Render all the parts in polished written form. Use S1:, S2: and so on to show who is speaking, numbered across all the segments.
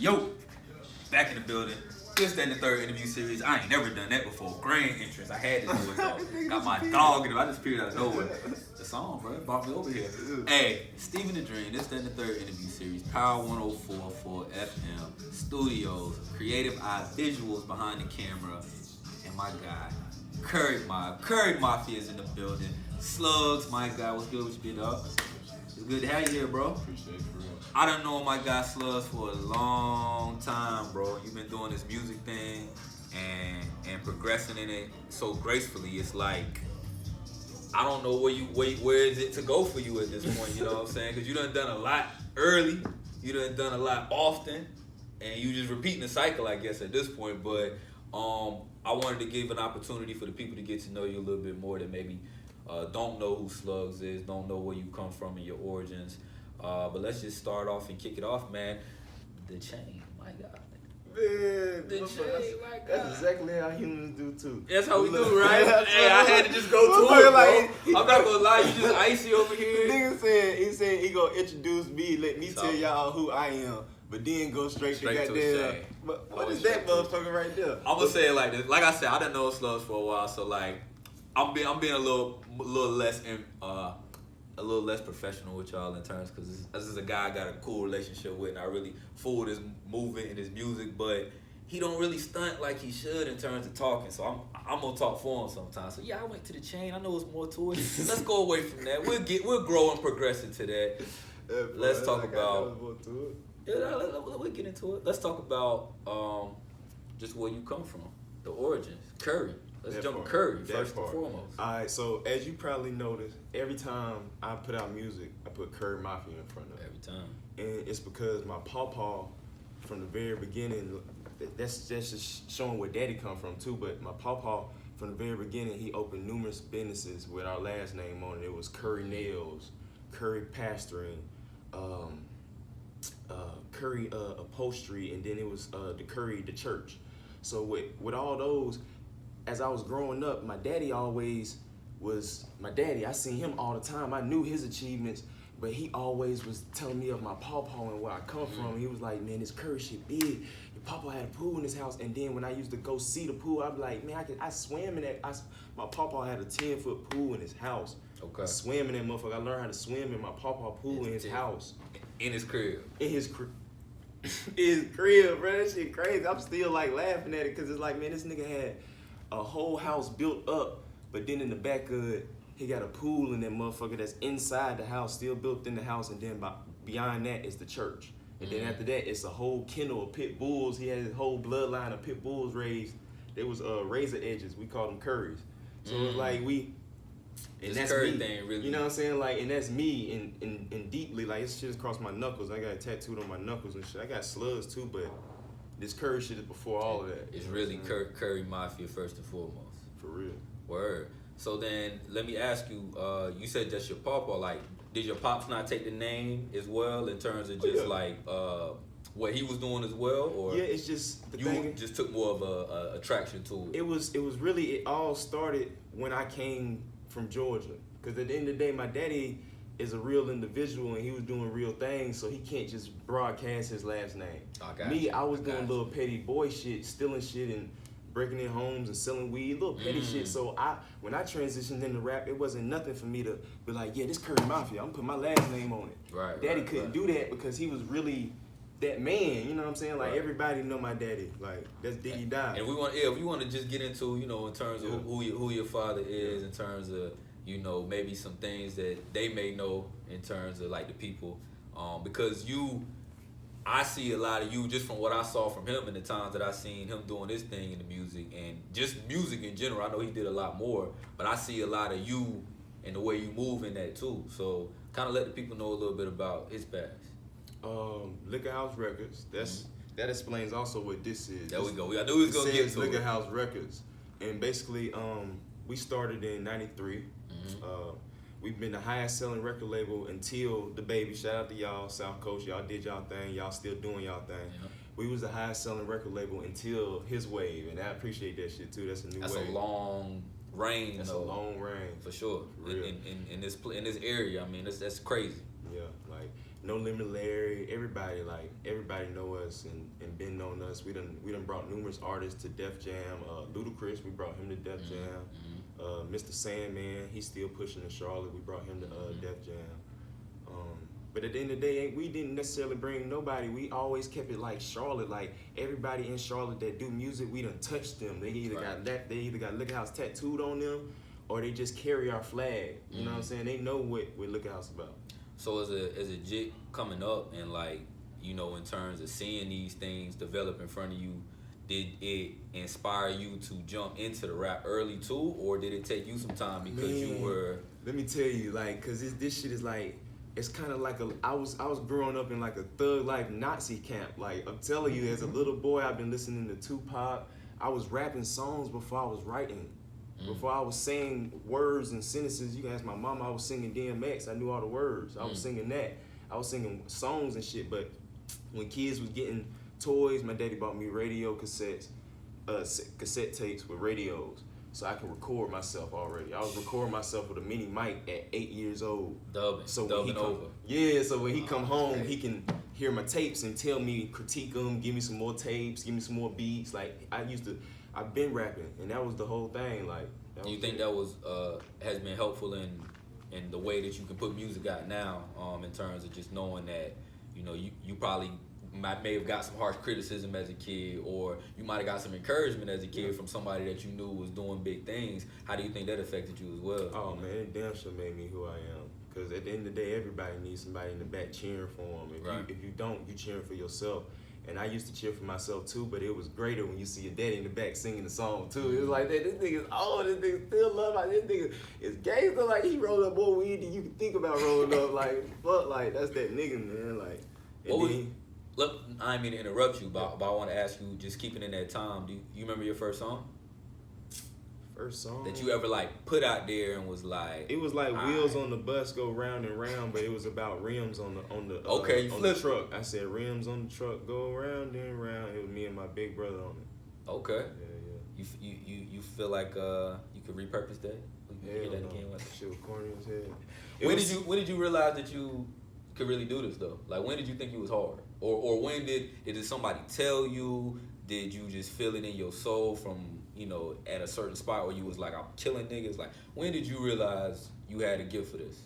S1: Yo, back in the building. This and the third interview series. I ain't never done that before. Grand entrance. I had to do it though. Got my dog in it. I just appeared out of nowhere. The song, bro. Brought me over here. Hey, Stephen the Dream. This and the third interview series. Power 104.4 FM. Studios. Creative eye. Visuals behind the camera. And my guy, Curry Mafia is in the building. Slugz, my guy. What's good with you, dog? It's good to have you here, bro.
S2: Appreciate it, for real.
S1: I done known my guy Slugz for a long time, bro. You've been doing this music thing and progressing in it so gracefully. It's like, I don't know where is it to go for you at this point, you know what I'm saying? Because you done a lot early, you done a lot often, and you just repeating the cycle, I guess, at this point. But I wanted to give an opportunity for the people to get to know you a little bit more that maybe don't know who Slugz is, don't know where you come from and your origins. But let's just start off and kick it off, man. The chain, my God.
S2: Man,
S1: The chain, my God.
S2: that's exactly how humans do too.
S1: That's how we do, right? Hey, I had to just go to it, bro. I'm not gonna lie, you just icy over here.
S2: Nigga said he gonna introduce me, let me tell y'all who I am, but then go straight to goddamn. But what is that motherfucker right there?
S1: I'm gonna say it like this. Like I said, I done know Slugz for a while, so like I'm being a little less professional with y'all in terms, because this is a guy I got a cool relationship with, and I really fool with his movement and his music, but he don't really stunt like he should in terms of talking, so I'm gonna talk for him sometimes. So yeah, I went to the chain. I know it's more to it. Let's go away from that. We'll grow and progress into that. Let's talk about. Yeah, we'll get into it. Let's talk about just where you come from, the origins, Curry. Let's jump to Curry first and foremost.
S2: Alright, so as you probably noticed, every time I put out music, I put Curry Mafia in front of it.
S1: Every time.
S2: And it's because my pawpaw, from the very beginning, that's just showing where daddy come from too, but my pawpaw, from the very beginning, he opened numerous businesses with our last name on it. It was Curry Nails, Curry Pastoring, Curry Upholstery, and then it was the Curry the Church. So with all those, as I was growing up, my daddy always was my daddy. I seen him all the time. I knew his achievements, but he always was telling me of my pawpaw and where I come from. He was like, man, this Curry shit big. Your pawpaw had a pool in his house, and then when I used to go see the pool, I'd be like, man, I swam in that. My pawpaw had a 10-foot pool in his house.
S1: Okay.
S2: I swam in that motherfucker. I learned how to swim in my pawpaw pool in his house.
S1: In his crib.
S2: In his crib. His crib, bro. That shit crazy. I'm still like laughing at it because it's like, man, this nigga had a whole house built up, but then in the back of it, he got a pool in that motherfucker that's inside the house, still built in the house, and then beyond that is the church. And then after that, it's a whole kennel of pit bulls. He had his whole bloodline of pit bulls raised. There was razor edges. We called them Currys. So it's like and
S1: this
S2: that's
S1: Curry
S2: me.
S1: thing really.
S2: You know what I'm saying? Like, and that's me, and deeply, like, it's shit across my knuckles. I got it tattooed on my knuckles and shit. I got Slugz too, but this Curry shit is before all of that.
S1: It's really Curry Mafia first and foremost.
S2: For real.
S1: Word. So then, let me ask you. You said that's your papa. Like, did your pops not take the name as well in terms of just like what he was doing as well, or
S2: yeah, it's just the
S1: you
S2: thing.
S1: just took more of a attraction to it?
S2: It was really, it all started when I came from Georgia. Because at the end of the day, my daddy is a real individual and he was doing real things, so he can't just broadcast his last name. I was doing little petty boy shit, stealing shit and breaking in homes and selling weed, little petty shit. So when I transitioned into rap, it wasn't nothing for me to be like, yeah, this Curry Mafia, I'm putting my last name on it.
S1: Right.
S2: Daddy couldn't do that because he was really that man, you know what I'm saying? Like, everybody know my daddy. Like, that's Diggy Dive.
S1: And we want to just get into, you know, in terms of who your father is, in terms of, you know, maybe some things that they may know in terms of like the people, because I see a lot of you just from what I saw from him and the times that I seen him doing his thing in the music and just music in general. I know he did a lot more, but I see a lot of you and the way you move in that too. So kind of let the people know a little bit about his past.
S2: Liquor House Records. That explains also what this is.
S1: There we go. I knew he was gonna get to
S2: Liquor
S1: it.
S2: House Records, and basically, we started in '93. We've been the highest selling record label until the baby. Shout out to y'all, South Coast. Y'all did y'all thing. Y'all still doing y'all thing. Yeah. We was the highest selling record label until his wave, and I appreciate that shit too. That's a new wave.
S1: That's a long reign.
S2: That's a long reign
S1: for sure. In this area, I mean, that's crazy.
S2: Yeah, like No Limit Larry, everybody know us and been on us. We done brought numerous artists to Def Jam. Ludacris, we brought him to Def Jam. Mr. Sandman, he's still pushing in Charlotte. We brought him to Def Jam. But at the end of the day, we didn't necessarily bring nobody. We always kept it like Charlotte. Like everybody in Charlotte that do music, we done touched them. They either got Liquor House tattooed on them, or they just carry our flag. You know what I'm saying? They know what Liquor House about.
S1: So as a jit coming up and like, you know, in terms of seeing these things develop in front of you, did it inspire you to jump into the rap early too, or did it take you some time because you were?
S2: Let me tell you, like, cause this shit is like. It's kind of like I was growing up in like a thug life Nazi camp. Like I'm telling you, as a little boy, I've been listening to Tupac. I was rapping songs before I was writing. Before I was saying words and sentences. You can ask my mama, I was singing DMX. I knew all the words. I was singing that. I was singing songs and shit. But when kids was getting toys, my daddy bought me radio cassettes, cassette tapes with radios. So I can record myself already. I was recording myself with a mini mic at 8 years old.
S1: Dubbing over.
S2: Yeah, so when he come home, he can hear my tapes and tell me, critique them, give me some more tapes, give me some more beats. Like I've been rapping, and that was the whole thing. Like,
S1: do you think that was has been helpful in the way that you can put music out now, in terms of just knowing that, you know, you probably may have got some harsh criticism as a kid, or you might have got some encouragement as a kid from somebody that you knew was doing big things. How do you think that affected you as well?
S2: Oh man, it damn sure made me who I am. Because at the end of the day, everybody needs somebody in the back cheering for them. If you don't, you cheering for yourself. And I used to cheer for myself too, but it was greater when you see your daddy in the back singing the song too. It was like that. This nigga's this nigga still love. Like, this nigga is gangster. Like he rolled up more weed than you can think about rolling up. Like fuck, like that's that nigga, man. Like.
S1: Look, I didn't mean to interrupt you, but I want to ask you, just keeping in that time, do you remember your first song?
S2: First song?
S1: That you ever like put out there and was like...
S2: It was like wheels on the bus go round and round, but it was about rims on the on
S1: the
S2: truck. I said rims on the truck go round and round. It was me and my big brother on it.
S1: Okay.
S2: Yeah.
S1: You feel like you could repurpose that?
S2: Yeah,
S1: that again?
S2: Shit was corny as hell.
S1: When did you realize that you could really do this though? Like when did you think it was hard? Or when did somebody tell you? Did you just feel it in your soul from, you know, at a certain spot where you was like, I'm killing niggas? Like when did you realize you had a gift for this?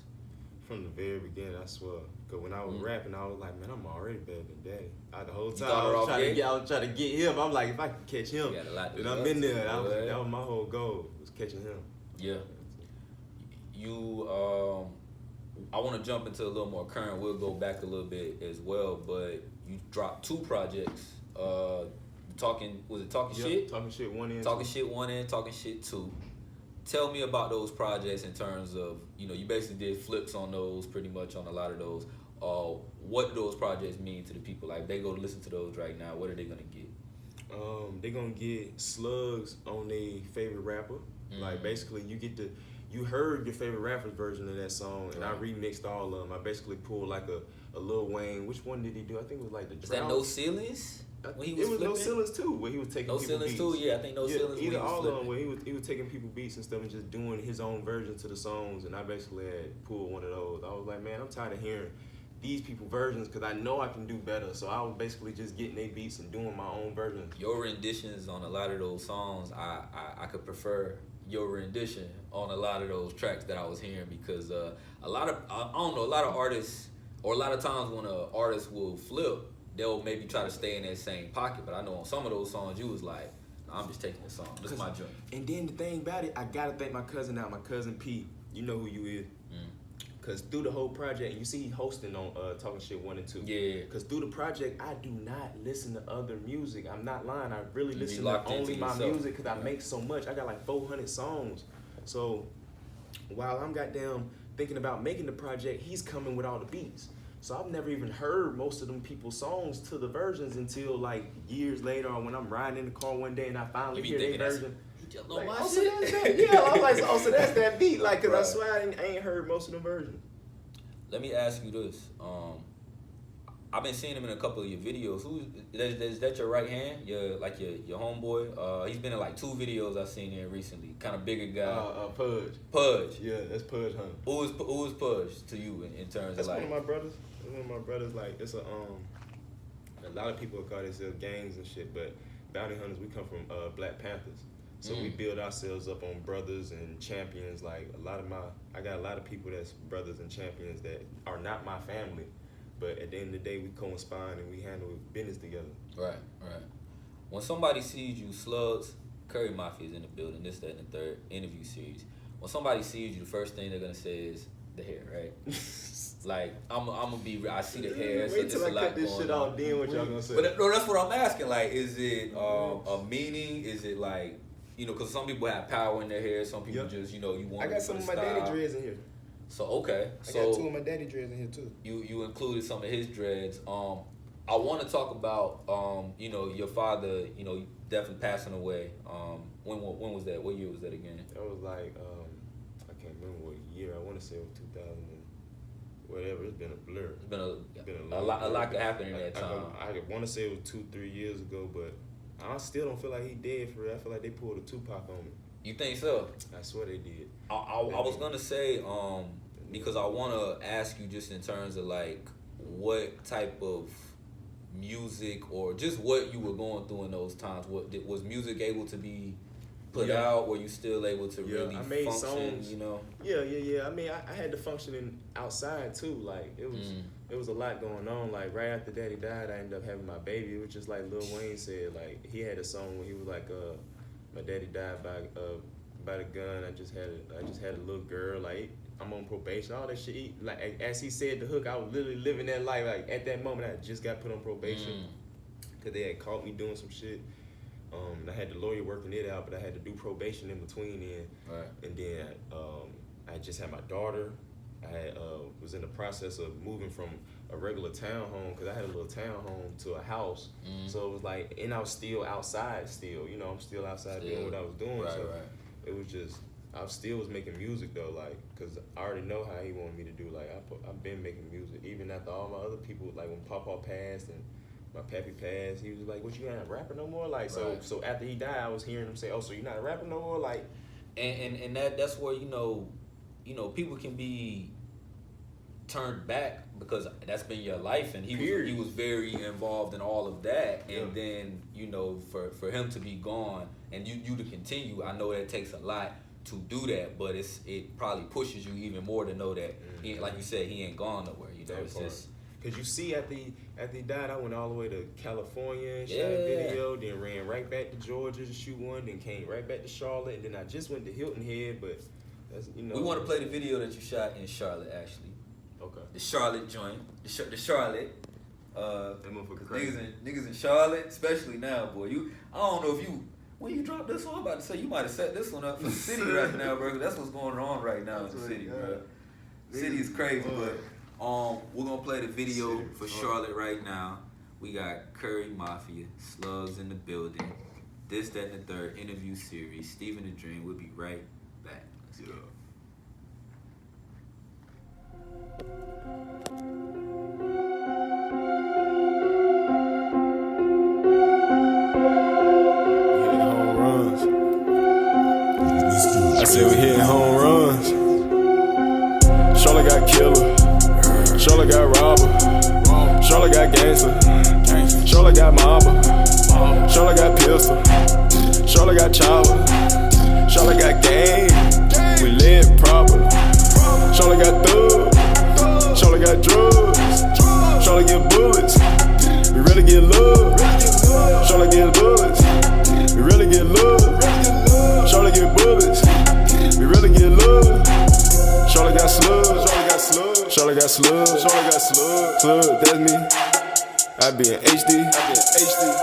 S2: From the very beginning, I swear. Cause when I was rapping, I was like, man, I'm already better than Daddy. The whole time I was trying to get him. I'm like, if I can catch him, then I'm in there. That was my whole goal, was catching him.
S1: Yeah. You I want to jump into a little more current. We'll go back a little bit as well, but you dropped 2 projects. Talking Shit?
S2: Talking Shit 1 and
S1: Talking Shit 1 and Talking Shit 2. Tell me about those projects in terms of, you know, you basically did flips on those, pretty much on a lot of those. What do those projects mean to the people? Like, they go to listen to those right now, what are they going to get?
S2: They're going to get Slugz on their favorite rapper. Like, basically, you heard your favorite rapper's version of that song, and I remixed all of them. I basically pulled like a Lil Wayne. Which one did he do? I think it was like the Drought.
S1: Is that No Ceilings? When he was
S2: it was
S1: flipping?
S2: No Ceilings too, where he was taking
S1: No
S2: people beats.
S1: Ceilings too, yeah, I think No Ceilings.
S2: Either all of them, where he was taking people beats and stuff and just doing his own version to the songs, and I basically had pulled one of those. I was like, man, I'm tired of hearing these people versions because I know I can do better. So I was basically just getting their beats and doing my own version.
S1: Your renditions on a lot of those songs, I could prefer your rendition on a lot of those tracks that I was hearing, because a lot of artists, or a lot of times when an artist will flip, they'll maybe try to stay in that same pocket. But I know on some of those songs you was like, nah, I'm just taking this song. This is my joint.
S2: And then the thing about it, I gotta thank my cousin out, my cousin P. You know who you is. Cause through the whole project, you see he hosting on Talking Shit 1 and 2.
S1: Yeah.
S2: Cause through the project, I do not listen to other music. I'm not lying. I really listen to only my music, cause I make so much. I got like 400 songs. So while I'm goddamn thinking about making the project, he's coming with all the beats. So I've never even heard most of them people's songs to the versions until like years later, or when I'm riding in the car one day and I finally hear their version. Like, oh, so that's that. Yeah, I was like, oh, so that's that beat. Like, cause I swear I ain't heard most of the versions.
S1: Let me ask you this. I've been seeing him in a couple of your videos. Is that your right hand? Your homeboy? He's been in like 2 videos I've seen here recently. Kind of bigger guy.
S2: Pudge.
S1: Pudge.
S2: Yeah, that's Pudge, huh?
S1: Who is Pudge to you in terms
S2: that's
S1: of like?
S2: That's one of my brothers. one of my brothers, like, it's a lot of people call themselves gangs and shit, but bounty hunters, we come from Black Panthers. So we build ourselves up on brothers and champions. Like, I got a lot of people that's brothers and champions that are not my family, but at the end of the day, we co-inspire and we handle business together.
S1: Right. When somebody sees you, Slugz, Curry Mafia is in the building, this, that, and the third interview series. When somebody sees you, the first thing they're gonna say is the hair, right? Like, I'm gonna be, I see the hair, so
S2: Wait till
S1: it's
S2: I cut this shit off, then what y'all gonna say?
S1: But no, that's what I'm asking. Like, is it a meaning? Is it like, because some people have power in their hair, some people just, you want.
S2: I got some of my daddy dreads in here.
S1: So okay,
S2: I got 2 of my daddy dreads in here too.
S1: You included some of his dreads. I want to talk about your father. Definitely passing away. When was that? What year was that again?
S2: That was like I can't remember what year. I want to say it was 2000 and whatever. It's been a blur.
S1: It's been a lot could happen in that time.
S2: I want to say it was 2-3 years ago, but I still don't feel like he dead for real. I feel like they pulled a Tupac on me.
S1: You think so?
S2: I swear they did.
S1: I was gonna say because I want to ask you just in terms of like what type of music or just what you were going through in those times. Was music able to be put out? Were you still able to really
S2: I made
S1: function?
S2: Songs. I mean, I had to function outside too. Like it was a lot going on. Like right after Daddy died, I ended up having my baby. It was just like Lil Wayne said. Like he had a song where he was like, my daddy died by the gun. I just had a little girl. Like I'm on probation. All that shit. Like as he said, the hook. I was literally living that life. Like at that moment, I just got put on probation because they had caught me doing some shit. I had the lawyer working it out, but I had to do probation in between then. Right. And then I just had my daughter. I was in the process of moving from a regular townhome because I had a little townhome to a house. So it was like, and I was still outside still. I'm still outside doing what I was doing. It was just, I still was making music though, like, because I already know how he wanted me to do. Like, I've been making music. Even after all my other people, like when Papa passed and my pappy passed, he was like, what, you not a rapper no more? Like, so after he died, I was hearing him say, oh, so you're not a rapper no more? Like,
S1: and that's where, people can be turned back because that's been your life, and he was very involved in all of that, and then for him to be gone and you to continue, I know that takes a lot to do that, but it probably pushes you even more to know that like you said, he ain't gone nowhere. It's just
S2: because you see after he died, I went all the way to California and shot a video, then ran right back to Georgia to shoot one, then came right back to Charlotte, and then I just went to Hilton Head, but that's, we
S1: want to play the video that you shot in Charlotte actually.
S2: Okay.
S1: The Charlotte joint. The Charlotte.
S2: That motherfucker crazy.
S1: Niggas in Charlotte, especially now, boy. I don't know if when you dropped this one, I'm about to say you might have set this one up for the city right now, bro. That's what's going on right now in the city, bro. The city is crazy, but we're gonna play the video for Charlotte right now. We got Curry Mafia, Slugz in the building. This, that, and the third interview series. Steven the Dream. We'll be right back. Let's go.
S3: I said we hitting home runs. Charlotte got killer. Charlotte got robber. Charlotte got gangster. Charlotte got mobber. Charlotte got pistol. Charlotte got chopper. Charlotte got game. We live proper. Charlotte got thugs. Charlotte got drugs. Charlotte get bullets. We really get love. Charlotte get bullets. We really get love. Charlotte get bullets. We really get love. Charlotte got slugs. Charlotte got slugs. Charlotte got slugs. Slug, that's me. I be in HD.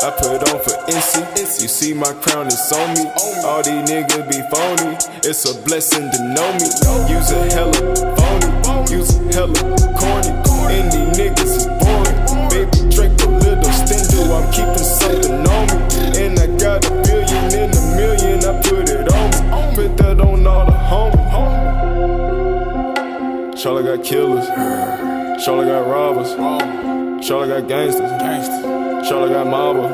S3: I put it on for NC. You see my crown is on me. All these niggas be phony. It's a blessing to know me. Use a hella phony. Use a hella corny. And these niggas is boring. Baby Drake a little stendo. I'm keeping something on me. And I got $1 billion in $1 million. I put it on me. Put that on all the homies. Charlotte got killers. Charlotte got robbers. Charlotte got gangsters. Charlotte got mobber.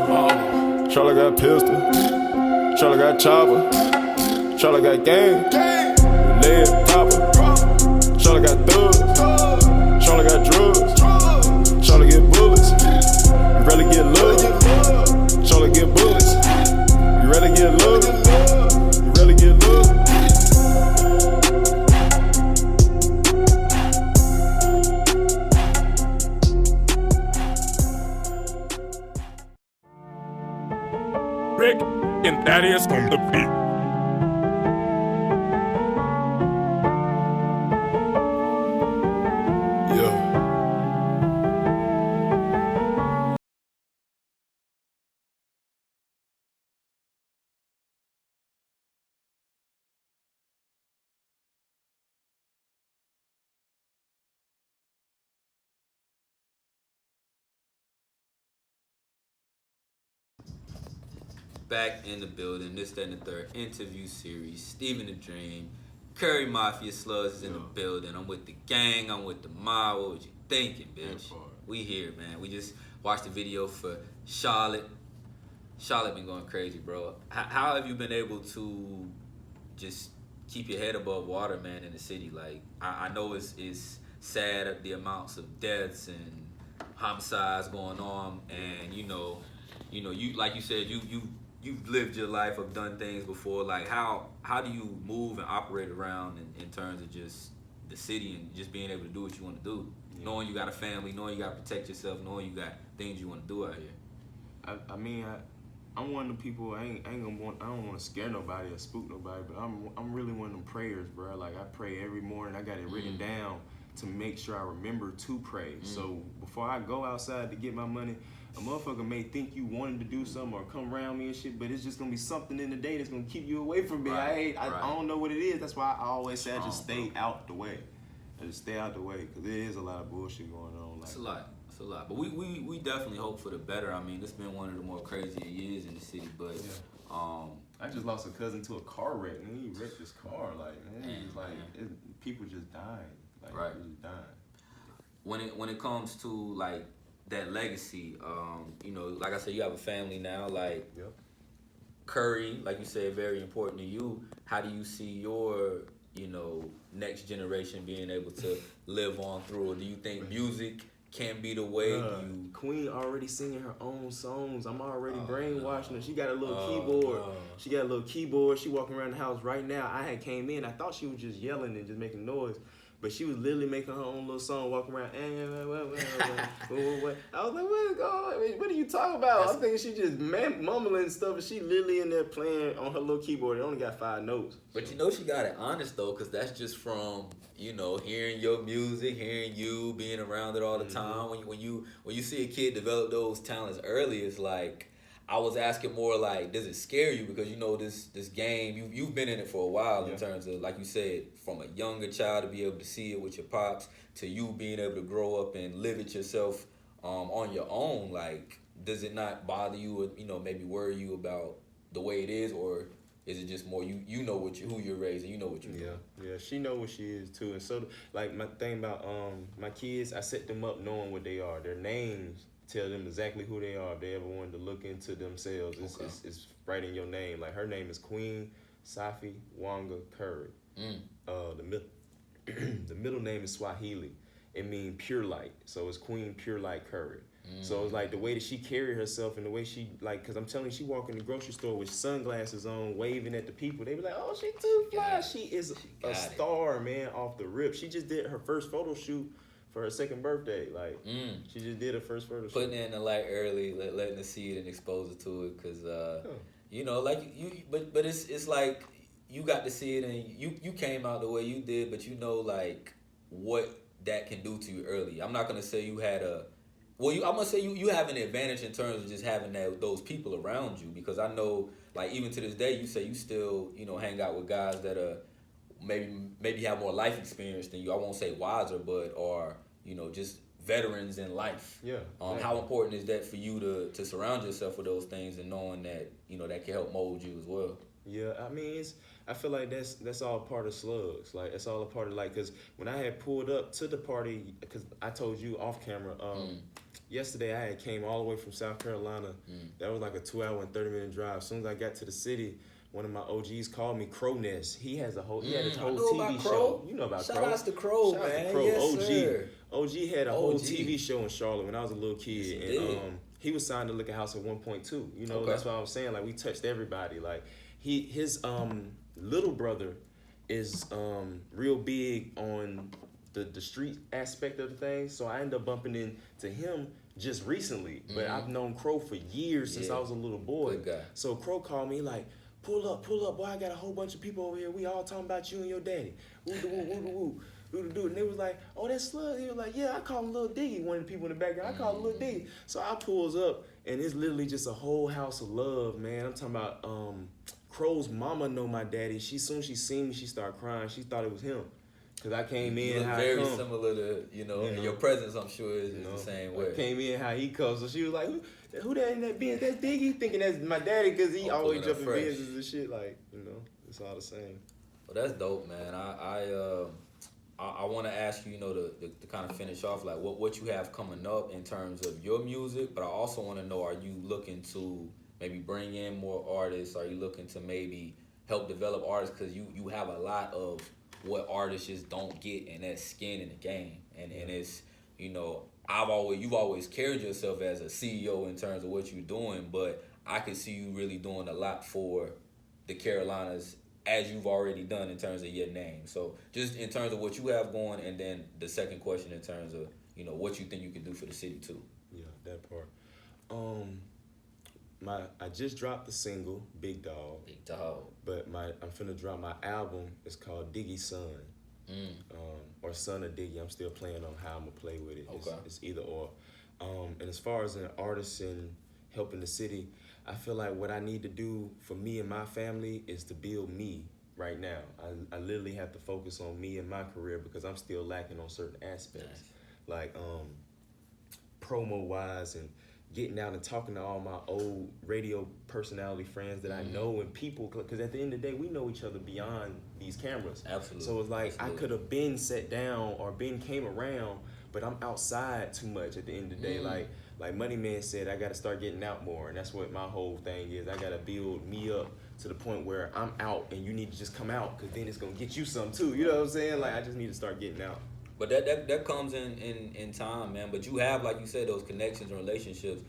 S3: Charlotte got pistol. Charlotte got chopper. Charlotte got gang. Lay it proper. Charlotte got thugs. Charlotte got drugs. Charlotte get bullets. You rarely get love. Charlotte get bullets. You rarely get love. You rarely get love.
S4: Rick and Thaddeus on the beat.
S3: Yeah.
S1: Back in the building, this, that, and the third interview series. Steven the Dream, Curry Mafia, Slugz is in the building. I'm with the gang, I'm with the mob. What was you thinking, bitch? We here, man. We just watched the video for Charlotte. Charlotte been going crazy, bro. How have you been able to just keep your head above water, man, in the city? Like, I know it's sad the amounts of deaths and homicides going on, and you like you said, you've lived your life, have done things before. Like, how do you move and operate around in terms of just the city and just being able to do what you want to do, knowing you got a family, knowing you got to protect yourself, knowing you got things you want to do out here?
S2: I'm one of the people. I don't want to scare nobody or spook nobody, but I'm really one of them prayers, bro. Like, I pray every morning. I got it written down to make sure I remember to pray. So before I go outside to get my money, a motherfucker may think you wanted to do something or come around me and shit, but it's just gonna be something in the day that's gonna keep you away from me. I don't know what it is. That's why I always say I just stay out the way. I just stay out the way, because there is a lot of bullshit going on. Like,
S1: it's a lot. But we definitely hope for the better. I mean, it's been one of the more crazier years in the city, but
S2: I just lost a cousin to a car wreck, and he wrecked his car. Like, man, it's like people just died. Like, people just died.
S1: When it comes to like that legacy, like I said, you have a family now. Like, Curry, like you said, very important to you. How do you see your next generation being able to live on through? Or do you think music can be the way
S2: Queen already singing her own songs. I'm already brainwashing her. She got a little keyboard. She got a little keyboard. She walking around the house right now. I had came in. I thought she was just yelling and just making noise. But she was literally making her own little song, walking around. I was like, what is going on? What are you talking about? I'm thinking she just mumbling and stuff, and she literally in there playing on her little keyboard. It only got 5 notes.
S1: But she got it honest, though, because that's just from, hearing your music, hearing you, being around it all the time. When you see a kid develop those talents early, it's like, I was asking more like, does it scare you? Because this game, you've been in it for a while in terms of, like you said, from a younger child to be able to see it with your pops to you being able to grow up and live it yourself on your own. Like, does it not bother you or maybe worry you about the way it is, or is it just more you know who you're raising, you know what you're doing?
S2: Yeah, she know what she is too. And so, like, my thing about my kids, I set them up knowing what they are. Their names tell them exactly who they are. If they ever wanted to look into themselves, it's right in your name. Like, her name is Queen Safi Wanga Curry. The middle name is Swahili. It means pure light. So it's Queen Pure Light Curry. So it's like the way that she carry herself and the way she, like, because I'm telling you, she walk in the grocery store with sunglasses on, waving at the people. They be like, oh, she too fly. She is a star, man, off the rip. She just did her first photo shoot for her 2nd birthday. Like, she just did her first photo shoot.
S1: Putting it in the light early, letting her see it and expose her to it, because, like, but it's like, you got to see it and you came out the way you did, but like, what that can do to you early. I'm not going to say you had I'm going to say you have an advantage in terms of just having those people around you, because I know, like, even to this day, you say you still, hang out with guys that are maybe have more life experience than you. I won't say wiser, but are, just veterans in life. How important is that for you to surround yourself with those things and knowing that, that can help mold you as well?
S2: Yeah, I mean, I feel like that's all part of Slugz. Like, it's all a part of, like, because when I had pulled up to the party, because I told you off camera, yesterday I had came all the way from South Carolina. That was like a 2-hour and 30-minute drive. As soon as I got to the city, one of my OGs called me Crow Nest. He has a whole, he had a whole
S1: know
S2: TV
S1: about
S2: show.
S1: Crow.
S2: You know about
S1: Shout
S2: Crow.
S1: outs to Crow,
S2: Shout out
S1: man.
S2: to Crow.
S1: Yes,
S2: OG.
S1: sir.
S2: OG had a whole
S1: OG.
S2: TV show in Charlotte when I was a little kid,
S1: Yes, he
S2: and
S1: did.
S2: he was signed to Liquor House at 1.2. You know,
S1: Okay.
S2: that's what I'm saying. Like we touched everybody. Like his little brother is real big on the street aspect of the thing. So I ended up bumping into him just recently. But I've known Crow for years since
S1: Yeah.
S2: I was a little boy.
S1: Good guy.
S2: So Crow called me like, pull up, boy, I got a whole bunch of people over here. We all talking about you and your daddy. Woo, woo, woo, woo, woo. And they was like, oh, that's Slugz. He was like, yeah, I call him Lil Diggy. One of the people in the background, I call him Lil Diggy. So I pulls up, and it's literally just a whole house of love, man. I'm talking about Crow's mama know my daddy. Soon as she seen me, she started crying. She thought it was him. Because I came
S1: You
S2: in
S1: look
S2: how
S1: very
S2: I come.
S1: similar to, and your presence, I'm sure, is the same way.
S2: I came in how he comes. So she was like, who that in that Benz? That's Diggy. Thinking that's my daddy because he always
S1: pulling up
S2: jumping
S1: fresh.
S2: Benzes and shit. Like, it's all the same.
S1: Well, that's dope, man. I want to ask you, to kind of finish off, like what you have coming up in terms of your music, but I also want to know, are you looking to maybe bring in more artists? Are you looking to maybe help develop artists? Because you have a lot of what artists just don't get, and that's skin in the game. And it's, you've always carried yourself as a CEO in terms of what you're doing, but I can see you really doing a lot for the Carolinas, as you've already done in terms of your name. So just in terms of what you have going, and then the second question in terms of, what you think you can do for the city too.
S2: Yeah, that part. I just dropped the single, Big Dog.
S1: Big dog.
S2: But I'm finna drop my album. It's called Diggy Son. Or Son of Diggy. I'm still playing on how I'm gonna play with it.
S1: Okay.
S2: It's either or. And as far as an artist and helping the city, I feel like what I need to do for me and my family is to build me right now. I literally have to focus on me and my career because I'm still lacking on certain aspects. Like promo wise and getting out and talking to all my old radio personality friends that I know and people, because at the end of the day, we know each other beyond these cameras.
S1: Absolutely.
S2: So it's like
S1: Absolutely.
S2: I could have been sat down or came around, but I'm outside too much at the end of the day. Like Money Man said, I got to start getting out more, and that's what my whole thing is. I got to build me up to the point where I'm out, and you need to just come out, because then it's going to get you some too. You know what I'm saying? Like, I just need to start getting out.
S1: But that comes in time, man. But you have, like you said, those connections and relationships.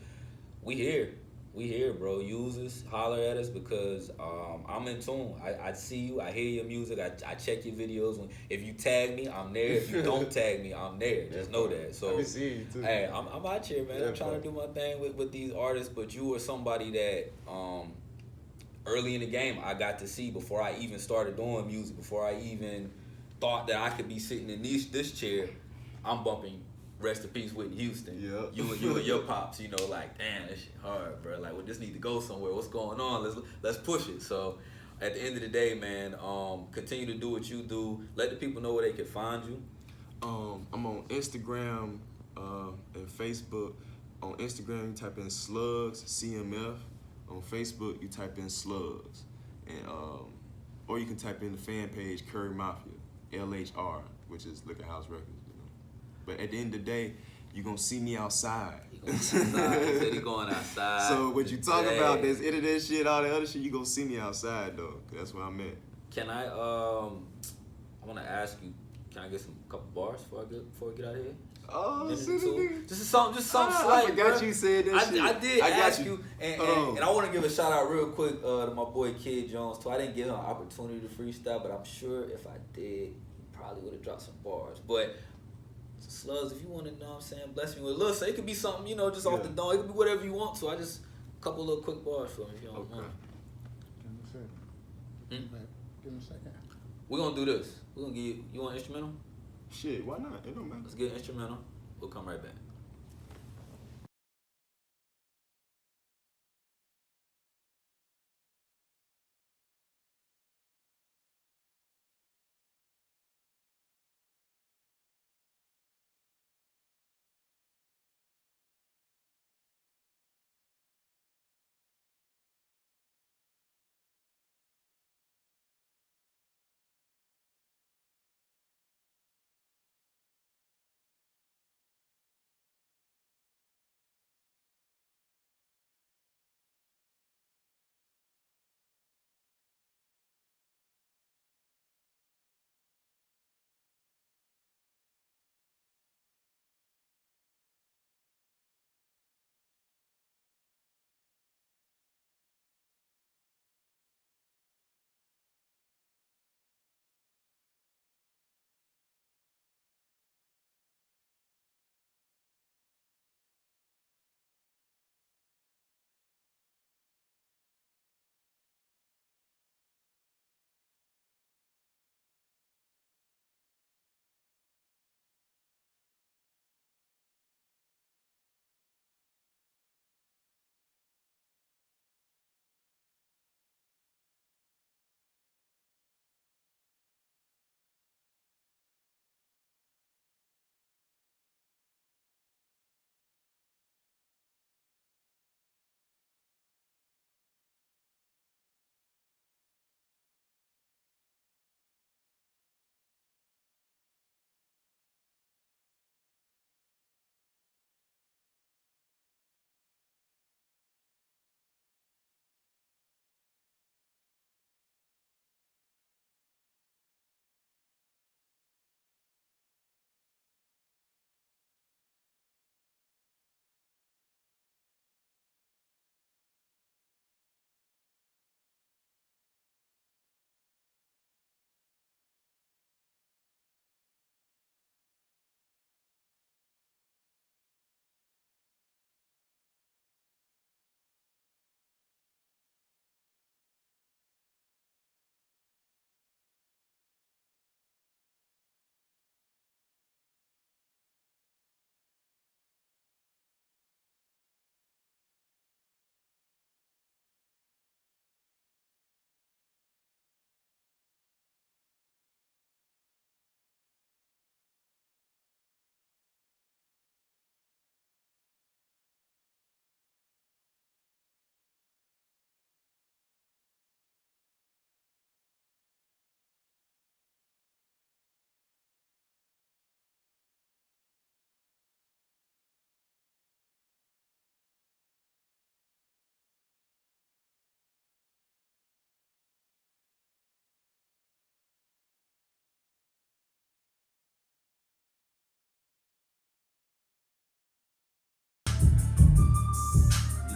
S1: We here, bro. Use us, holler at us, because I'm in tune. I see you, I hear your music, I check your videos. If you tag me, I'm there. If you don't tag me, I'm there. Just know that. So
S2: I be seeing you too.
S1: hey, I'm out here, man.
S2: Yeah,
S1: I'm trying to do my thing with these artists. But you were somebody that early in the game I got to see before I even started doing music, before I even thought that I could be sitting in this chair. I'm bumping Rest in Peace Whitney Houston.
S2: Yeah.
S1: You and your pops, like, damn, this shit hard, bro. Like, we just need to go somewhere. What's going on? Let's push it. So at the end of the day, man, continue to do what you do. Let the people know where they can find you.
S2: I'm on Instagram and Facebook. On Instagram, you type in Slugz, CMF. On Facebook, you type in Slugz. And or you can type in the fan page, Curry Mafia, LHR, which is Liquor House Records. But at the end of the day, you're going to see me outside.
S1: He said he going outside.
S2: So what you talk about, this internet shit, all the other shit, you going to see me outside, though. That's what I meant.
S1: Can I want to ask you, can I get some couple bars before we get out of here?
S2: Oh,
S1: Just something slight.
S2: I forgot
S1: bro.
S2: you said that shit.
S1: I did ask
S2: got
S1: you, and I want to give a shout out real quick to my boy Kid Jones too. I didn't give him an opportunity to freestyle, but I'm sure if I did, he probably would have dropped some bars. But Slugz, if you want to, know what I'm saying, bless me with a little. So it could be something, just off the dome. It could be whatever you want. So I just a couple little quick bars for me if you don't mind.
S5: Give me a second. Give me a second.
S1: We're gonna do this. We're gonna give you want instrumental?
S2: Shit, why not? It don't matter.
S1: Let's get instrumental. We'll come right back.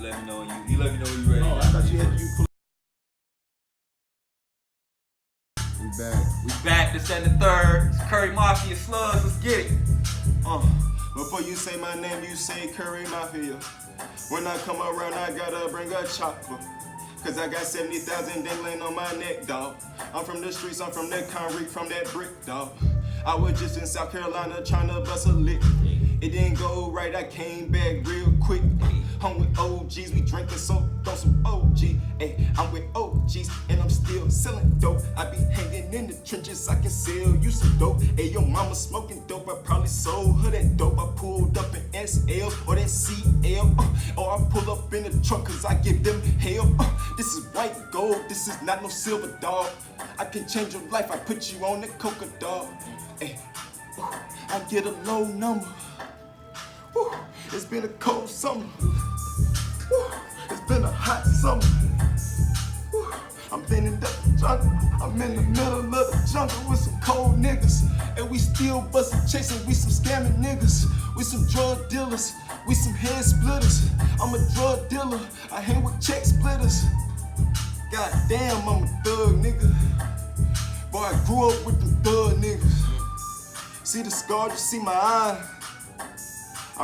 S1: let me know when you let me know when you ready.
S5: Oh, I thought you had you pull. We back.
S1: We back to 73rd. It's Curry Mafia, Slugz. Let's get it.
S2: Before you say my name, you say Curry Mafia. When I come around, I gotta bring a chopper. Cause I got 70,000 dangling on my neck, dawg. I'm from the streets, I'm from that concrete, from that brick, dawg. I was just in South Carolina trying to bust a lick. It didn't go right, I came back real quick. Hung with OGs, we drinking so throw some OG. Ay, I'm with OGs and I'm still selling dope. I be hanging in the trenches, I can sell you some dope. Ay, your mama smoking dope, I probably sold her that dope. I pulled up in SL or that CL, or I pull up in the trunk cause I give them hell. This is white gold, this is not no silver, dog. I can change your life, I put you on the coca, dog. Ay, I get a low number. Woo, it's been a cold summer. Woo, it's been a hot summer. Woo, I've been in the jungle. I'm in the middle of the jungle with some cold niggas. And we still bustin' chasing, we some scamming niggas. We some drug dealers, we some head splitters. I'm a drug dealer, I hang with check splitters. God damn, I'm a thug nigga. Boy, I grew up with them thug niggas. See the scar, you see my eye.